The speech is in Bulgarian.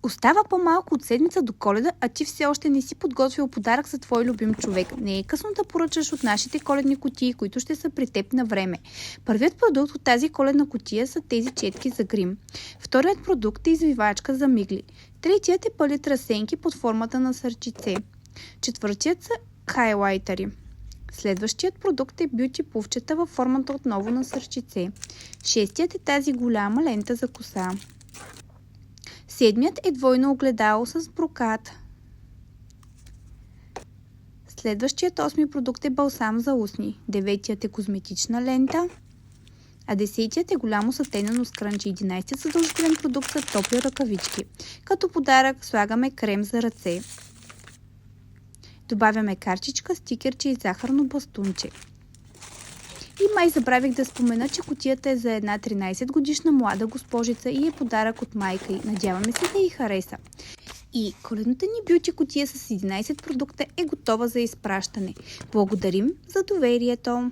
Остава по-малко от седмица до Коледа, а ти все още не си подготвил подарък за твой любим човек. Не е късно да поръчаш от нашите коледни кутии, които ще са при теб на време. Първият продукт от тази коледна кутия са тези четки за грим. Вторият продукт е извивачка за мигли. Третият е палитра сенки под формата на сърчице. Четвъртият са хайлайтери. Следващият продукт е бюти пувчета във формата отново на сърчице. Шестият е тази голяма лента за коса. Седмият е двойно огледало с брокат. Следващият осми продукт е балсам за устни. Деветият е козметична лента. А десетият е голямо сатенено скрънче. 11-тият задължителен продукт са топли ръкавички. Като подарък слагаме крем за ръце. Добавяме карчичка, стикерче и захарно бастунче. И май забравих да спомена, че кутията е за една 13-годишна млада госпожица и е подарък от майка й. Надяваме се да й хареса. И коледната ни бюти кутия с 11 продукта е готова за изпращане. Благодарим за доверието!